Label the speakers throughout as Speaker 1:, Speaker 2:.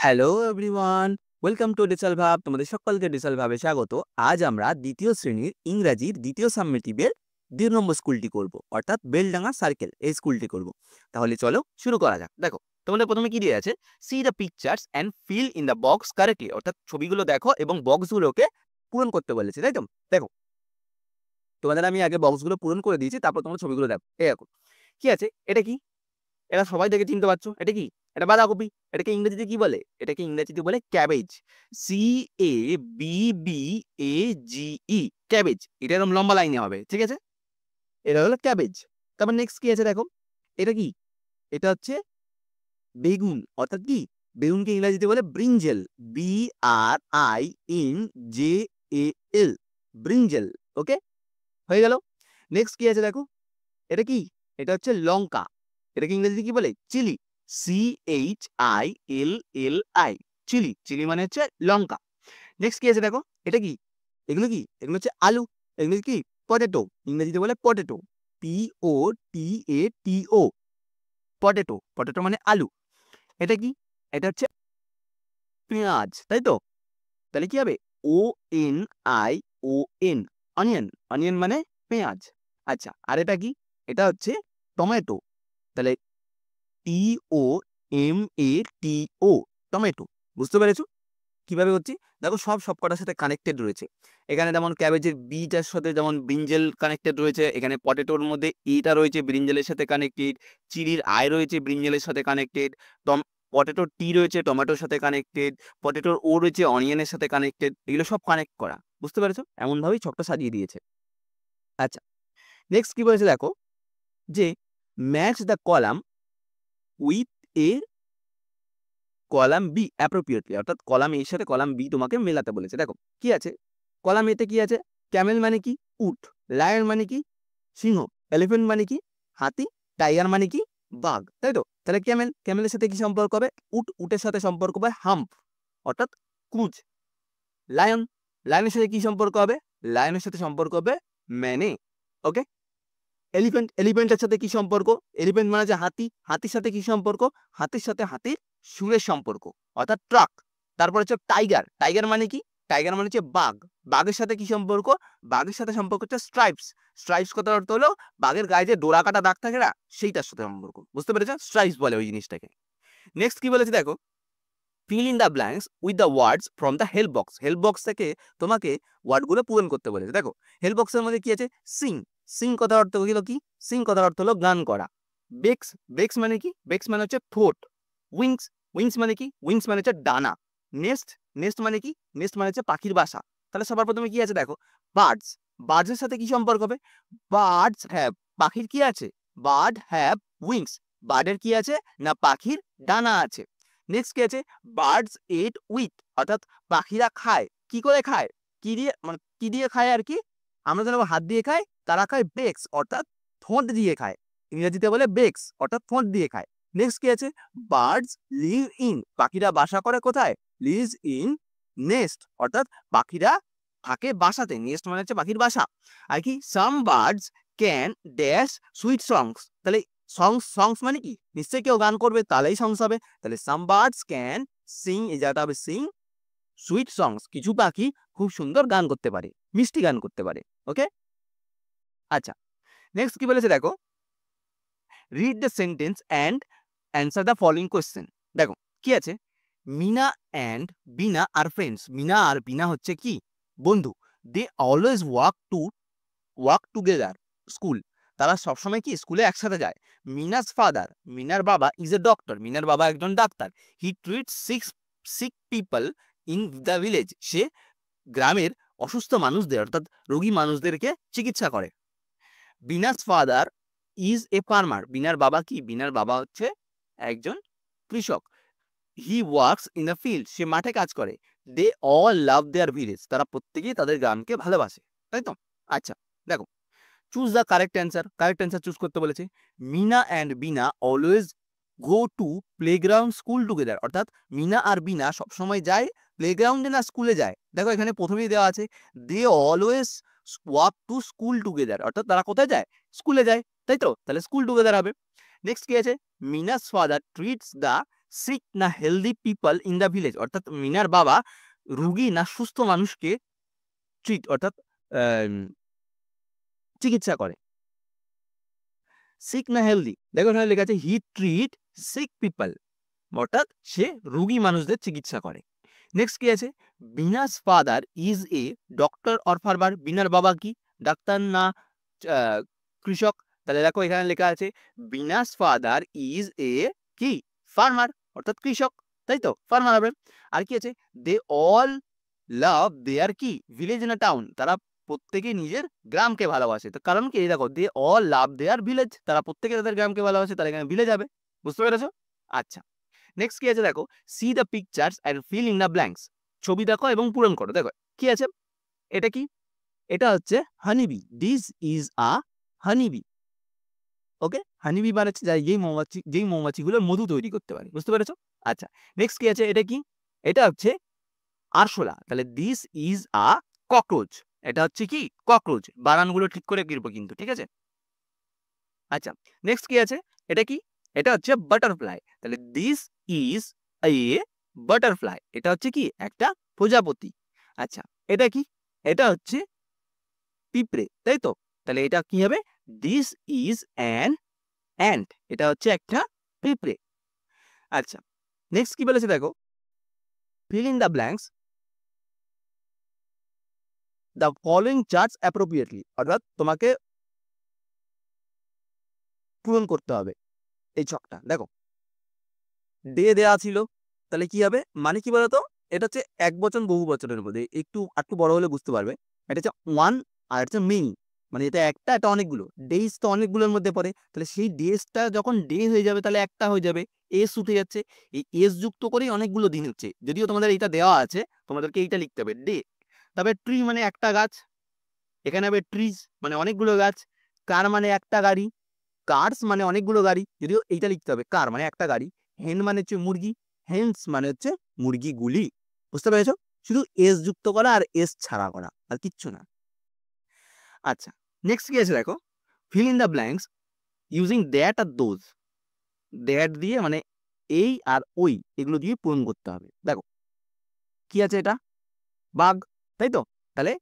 Speaker 1: Hello everyone, welcome to digital ভাব। তোমাদের সকলকে ডিজিটাল ভাবে স্বাগত। আজ আমরা দ্বিতীয় শ্রেণীর ইংরাজির দ্বিতীয় সাবমেটিভের ২ নম্বর স্কুলটি করব, অর্থাৎ বেলডাঙ্গা সার্কেল এই স্কুলটি করব। তাহলে চলো শুরু করা যাক। দেখো তোমাদের প্রথমে কি দিয়ে আছে, C the pictures and feel in the box correctly, অর্থাৎ ছবিগুলো দেখো এবং বক্সগুলোকে পূরণ করতে বলেছে, তাই তো? দেখো তোমাদের আমি আগে বক্সগুলো পূরণ করে দিয়েছি, তারপর তোমরা ছবিগুলো দেখো। এরকম কি আছে, এটা কি? এরা সবাই দেখে চিনতে পারছো, এটা কি? এটা বাঁধাকপি। এটাকে ইংরেজিতে কি বলে? এটাকে ইংরেজিতে বলে ক্যাবেজ। CABBAGE, cabbage. এটা এরকম লম্বা লাইনে হবে, ঠিক আছে? এটা হলো ক্যাবেজ। তারপর নেক্সট কি আছে দেখো, এটা কি? এটা হচ্ছে বেগুন, অর্থাৎ কি? বেগুনকে ইংরেজিতে বলে ব্রিঞ্জেল। BRINJAL, brinjal. ওকে, হয়ে গেল। নেক্সট কি আছে দেখো, এটা কি? এটা হচ্ছে লঙ্কা। এটাকে ইংরেজিতে কি বলে? চিলি। CHILLI, chilli. চিলি মানে হচ্ছে লঙ্কা। নেক্সট কি আছে দেখো, এটা কি? এগুলো কি? এগুলো হচ্ছে আলু। এগুলো কি? পটেটো। ইংরেজিতে বলে পটেটো। POTATO, potato. পটেটো মানে আলু। এটা কি? এটা হচ্ছে পেঁয়াজ, তাই তো? তাহলে কি হবে? ONION, onion. অনিয়ন মানে পেঁয়াজ। আচ্ছা, আর এটা কি? এটা হচ্ছে টমেটো। তাহলে TOMATO, টমেটো। বুঝতে পেরেছো কিভাবে হচ্ছে? দেখো সবকটার সাথে কানেক্টেড রয়েছে। এখানে যেমন ক্যাবেজের বিটার সাথে যেমন ব্রিঞ্জেল কানেক্টেড রয়েছে, এখানে পটেটোর মধ্যে এটা রয়েছে ব্রিঞ্জেলের সাথে কানেক্টেড, চিলির আই রয়েছে ব্রিঞ্জেলের সাথে কানেক্টেড, পটেটোর টি রয়েছে টমেটোর সাথে কানেক্টেড, পটেটোর ও রয়েছে অনিয়নের সাথে কানেক্টেড। এগুলো সব কানেক্ট করা, বুঝতে পেরেছো? এমনভাবেই ছকটা সাজিয়ে দিয়েছে। আচ্ছা, নেক্সট কি বলেছে দেখো, যে match the column with A column B appropriately, অর্থাৎ কলাম এর সাথে কলাম বি তোমাকে মেলাতে বলেছে। দেখো কি আছে, কলাম এতে কি আছে? ক্যামেল মানে কি? উট। লায়ন মানে কি? সিংহ। এলিফ্যান্ট মানে কি? হাতি। টাইগার মানে কি? বাঘ, তাই তো? তাহলে ক্যামেল, ক্যামেলের সাথে কি সম্পর্ক হবে? উট, উটের সাথে সম্পর্ক হবে হাম্প, অর্থাৎ কুঁচ। লায়ন, লায়নের সাথে কি সম্পর্ক হবে? লায়নের সাথে সম্পর্ক হবে ম্যানে। ওকে। এলিফ্যান্ট, এলিফ্যান্টের সাথে কি সম্পর্ক? এলিফ্যান্ট মানে যে হাতি, হাতির সাথে কি সম্পর্ক? হাতির সাথে হাতির সুরের সম্পর্ক, অর্থাৎ ট্রাক। তারপর হচ্ছে টাইগার, টাইগার মানে কি? টাইগার মানে হচ্ছে বাঘ। বাঘের সাথে কি সম্পর্ক? বাঘের সাথে সম্পর্ক হচ্ছে স্ট্রাইপস। স্ট্রাইপস কথার অর্থ হলো বাঘের গায়ে যে ডোরা কাটা দাগ থাকে না, সেইটার সাথে সম্পর্ক। বুঝতে পেরেছো? স্ট্রাইপস বলে ওই জিনিসটাকে। নেক্সট কি বলেছে দেখো, fill in the blanks with the words from the help box. Help box থেকে তোমাকে ওয়ার্ডগুলো পূরণ করতে বলেছে। দেখো হেল্প বক্সের মধ্যে কি আছে? সিং। সিং কথার অর্থ হলো কি? সিং কথার অর্থ হলো গান করা। বেক্স, বেক্স মানে কি? বেক্স মানে হচ্ছে ঠোঁট। উইংস, উইংস মানে কি? উইংস মানে হচ্ছে ডানা। নেস্ট, নেস্ট মানে কি? নেস্ট মানে হচ্ছে পাখির বাসা। তাহলে সবার প্রথমে কি আছে দেখো, বার্ডস। বার্ডসের সাথে কি সম্পর্ক হবে? বার্ডস হ্যাভ, পাখির কি আছে? Bird have wings. বার্ডের কি আছে? না পাখির ডানা আছে। নেক্সট কি আছে? বার্ডস এট উইথ, অর্থাৎ পাখিরা খায়। কি করে খায়? কি দিয়ে, মানে কি দিয়ে খায় আর কি? আমরা যেন হাত দিয়ে খাই, তারা খায় বেক্স, অর্থাৎ ঠোঁট দিয়ে খায়। ইংরেজিতে বলে বেক্স, অর্থাৎ ঠোঁট দিয়ে খায়। নেক্সট কি আছে? বার্ডস লিভ ইন, পাখিরা বাসা করে কোথায়? লিভস ইন নেস্ট, অর্থাৎ পাখিরা থাকে বাসাতে। নেস্ট মানে হচ্ছে পাখির বাসা। আর কি? সাম বার্ডস ক্যান ড্যাশ সুইট সংস। তাহলে সংস, সংস মানে কি? নিশ্চয়ই কেউ গান করবে, তাহলেই সংস হবে। তাহলে সাম বার্ডস ক্যান সিং, এই জায়গাটা হবে সিং সুইট সংস। কিছু পাখি খুব সুন্দর গান করতে পারে, মিষ্টি গান করতে পারে। ওকে। আচ্ছা, নেক্সট কি বলেছে দেখো, read the sentence and answer the following question. দেখো কি আছে, মিনা অ্যান্ড বিনা আর ফ্রেন্ডস। মিনা আর বিনা হচ্ছে কি? বন্ধু। They always walk together school. তারা সবসময় কি স্কুলে একসাথে যায়। মিনাস ফাদার, মিনার বাবা ইজ এ ডক্টর। মিনার বাবা একজন ডাক্তার। He treat sick people in the village. সে গ্রামের অসুস্থ মানুষদের, অর্থাৎ রোগী মানুষদেরকে চিকিৎসা করে। Bina's father is a farmer. বিনার বাবা কি? বিনার বাবা হচ্ছে একজন কৃষক। He works in the field. সে মাঠে কাজ করে। They all love their village. তারা প্রত্যেকেই তাদের গ্রামকে ভালোবাসে, তাই তো? আচ্ছা, দেখো choose the correct answer. Correct answer choose করতে বলেছে। Meena and Bina always go to playground school together, অর্থাৎ মিনা আর বিনা সবসময় যায় প্লেগ্রাউন্ডে, না স্কুলে যায়। দেখো এখানে প্রথমেই দেওয়া আছে they always walk to school together, অর্থাৎ তারা কোথায় যায়? স্কুলে যায়, তাই তো? তাহলে স্কুল টুগেদার হবে। নেক্সট কি আছে? মিনাস ফাদার ট্রিটস দ্য সিক না healthy people in the village, অর্থাৎ মিনার বাবা রুগী না সুস্থ মানুষকে ট্রিট অর্থাৎ চিকিৎসা করে। সিক না হেলদি, দেখো এখানে লেখা আছে হি ট্রিট সিক পিপল, অর্থাৎ সে রুগী মানুষদের চিকিৎসা করে। নেক্সট কি আছে, Bina's father is a doctor or farmer, বিনার বাবা কি ডাক্তার না কৃষক? তাহলে দেখো এখানে লেখা আছে বিনাস ফাদার ইজ এ কি ফার্মার, অর্থাৎ কৃষক, তাই তো ফার্মার হবে। আর কি আছে, দে অল লাভ দেয়ার কি ভিলেজ না টাউন, তারা প্রত্যেকে নিজের গ্রামকে ভালোবাসে। তো কারণ কি, দেখো দে অল লাভ দেয়ার ভিলেজ, তারা প্রত্যেকে তাদের গ্রামকে ভালোবাসে, তারা এখানে ভিলেজ হবে। বুঝতে পেরেছো? আচ্ছা, নেক্সট কি আছে দেখো, C the pictures and feel in the blanks, ছবি দেখো এবং পূরণ করো। দেখো কি আছে, এটা কি, এটা হচ্ছে honeybee, this is a honeybee. Okay, honeybee মানে হচ্ছে যেই মৌমাছিগুলো মধু তৈরি করতে পারে। বুঝতে পেরেছো? আচ্ছা, নেক্সট কি আছে, এটা কি, এটা হচ্ছে আরশোলা, তাহলে দিস ইজ আ ককরোচ, এটা হচ্ছে কি ককরোচ। বানানগুলো ঠিক করে কিনবো কিন্তু, ঠিক আছে? আচ্ছা, নেক্সট কি আছে, এটা কি, এটা হচ্ছে বাটারফ্লাই, তাহলে দিস ইজ এ বাটারফ্লাই, এটা হচ্ছে কি একটা প্রজাপতি। আচ্ছা, এটা কি, এটা হচ্ছে পিঁপড়ে, তাই তো? তাহলে এটা কি হবে, দিস ইজ অ্যান অ্যান্ট, এটা হচ্ছে একটা পিঁপড়ে। আচ্ছা, নেক্সট কি বলেছে দেখো, fill in the blanks the following charts appropriately, অর্থাৎ তোমাকে পূরণ করতে হবে এই ছকটা। দেখো ডে দেয়া ছিল, তাহলে কি হবে, মানে কি বলতো, এটা হচ্ছে এক বচন বহু বচনের মধ্যে, একটু বড় হলে বুঝতে পারবে। এটা হচ্ছে ওয়ান আর হচ্ছে মেনি, মানে এটা একটা, এটা অনেকগুলো, ডেইস তো অনেকগুলোর মধ্যে পড়ে, তাহলে সেই ডেসটা যখন ডে হয়ে যাবে তাহলে একটা হয়ে যাবে, এস উঠে যাচ্ছে, এই এস যুক্ত করেই অনেকগুলো দিন হচ্ছে। যদিও তোমাদের এইটা দেওয়া আছে, তোমাদেরকে এইটা লিখতে হবে ডে। তবে ট্রি মানে একটা গাছ, এখানে হবে ট্রিজ মানে অনেকগুলো গাছ। কার মানে একটা গাড়ি, কার্স মানে অনেকগুলো গাড়ি, যদিও এইটা লিখতে হবে কার মানে একটা গাড়ি। হেন মানে হচ্ছে মুরগি, হেন্স মানে হচ্ছে মুরগিগুলি। বুঝতে পেরেছো? শুধু এস যুক্ত করা আর এস ছাড়া করা, আর কিচ্ছু না। আচ্ছা, নেক্সট কি আছে দেখো, fill in the blanks using that or those, that দিয়ে মানে এই আর ওই এগুলো দিয়ে পূরণ করতে হবে। দেখো কি আছে, এটা বাঘ, তাই তো? তাহলে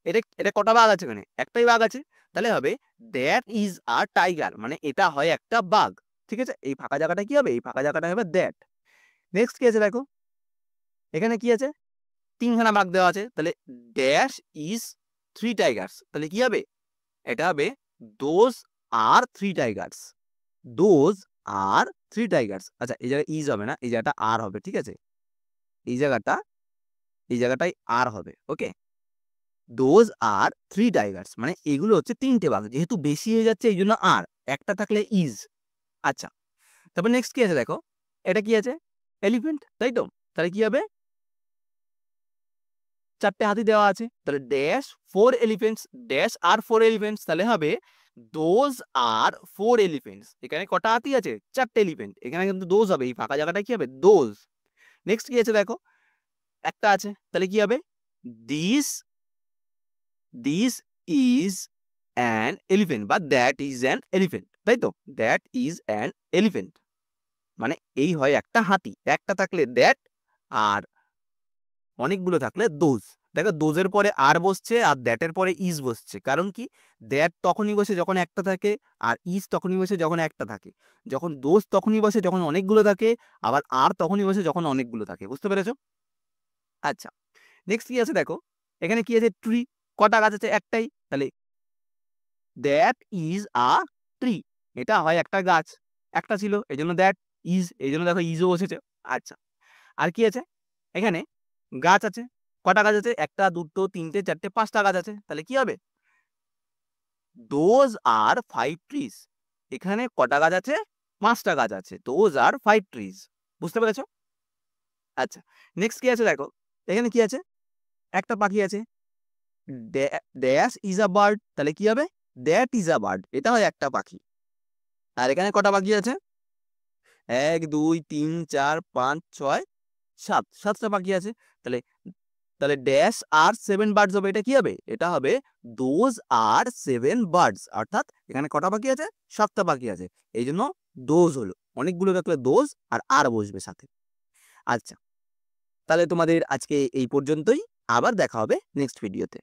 Speaker 1: এটা এটা কটা বাঘ আছে, এখানে একটাই বাঘ আছে, তাহলে হবে দ্যাট ইজ আ টাইগার, মানে এটা হয় একটা বাঘ। ঠিক আছে, এই ফাঁকা জায়গাটা কি হবে, এই ফাঁকা জায়গাটা হবে দ্যাট। নেক্সট কি আছে দেখো, এখানে কি আছে, তিনখানা বাঘ দেওয়া আছে, তাহলে ড্যাশ ইজ থ্রি টাইগার্স, তাহলে কি হবে, এটা হবে those are three Tigers, those are three Tigers. আচ্ছা, এই জায়গায় ইজ হবে না, এই জায়গাটা আর হবে, ঠিক আছে? এই জায়গাটাই আর হবে। ওকে, দোজ আর থ্রি টাইগার্স, মানে এগুলো হচ্ছে তিনটে বাঘ, যেহেতু বেশি হয়ে যাচ্ছে এই জন্য আর, একটা থাকলে ইজ। আচ্ছা, তারপর নেক্সট কি আছে দেখো, এটা কি আছে, এলিফেন্ট, তাই তো? তাহলে কি হবে, চারটে হাতি দেওয়া আছে, তাহলে ড্যাশ ফোর এলিফেন্টস, ড্যাশ আর ফোর এলিফেন্টস, তাহলে হবে দোজ আর ফোর এলিফেন্টস। এখানে কটা হাতি আছে, চারটে এলিফেন্ট, এখানে কিন্তু দোজ হবে, এই ফাঁকা জায়গাটা কি হবে, দোজ। নেক্সট কি আছে দেখো, একটা আছে, তাহলে কি হবে, this this is an elephant বা দ্যাট ইজ অ্যান এলিফেন্ট, তাই তো? দ্যাট ইজ অ্যান এলিফেন্ট, মানে এই হয় একটা হাতি, একটা থাকলে দ্যাট আর অনেকগুলো থাকলে দোজ। দেখো দোজের পরে আর বসছে আর দ্যাটের পরে ইজ বসছে, কারণ কি, দ্যাট তখনই বসে যখন একটা থাকে, আর ইজ তখনই বসে যখন একটা থাকে। যখন দোজ তখনই বসে যখন অনেকগুলো থাকে, আবার আর তখনই বসে যখন অনেকগুলো থাকে। বুঝতে পেরেছো? আচ্ছা, নেক্সট কি আছে দেখো, এখানে কি আছে, ট্রি, কটা গাছ আছে, একটাই, তাহলে দ্যাট ইজ আ ট্রি, এটা হয় একটা গাছ, একটা ছিল এই জন্য দ্যাট ইজ, এই জন্য দেখো ইজও বসেছে। আচ্ছা, আর কি আছে, এখানে গাছ আছে, কটা গাছ আছে, একটা দুটো তিনটে চারটে পাঁচটা গাছ আছে, তাহলে কি হবে, দোজ আর ফাইভ ট্রিজ, এখানে কটা গাছ আছে, পাঁচটা গাছ আছে, দোজ আর ফাইভ ট্রিজ। বুঝতে পেরেছো? আচ্ছা, নেক্সট কি আছে দেখো, এখানে কি আছে, একটা পাখি আছে, ড্যাশ ইজ আ বার্ড, তাহলে কি হবে, দ্যাট ইজ আ বার্ড, এটা হয় একটা পাখি। আর এখানে কটা পাখি আছে, এক দুই তিন চার পাঁচ ছয় সাত, সাতটা পাখি আছে, তাহলে তাহলে ড্যাশ আর সেভেন বার্ডস হবে, এটা কি হবে, এটা হবে দোজ আর সেভেন বার্ডস, অর্থাৎ এখানে কটা পাখি আছে, সাতটা পাখি আছে, এই জন্য দোজ হলো। অনেকগুলো থাকলে দোজ আর বসবে সাথে। আচ্ছা, তাহলে তোমাদের আজকে এই পর্যন্তই। আবার দেখা হবে নেক্সট ভিডিওতে।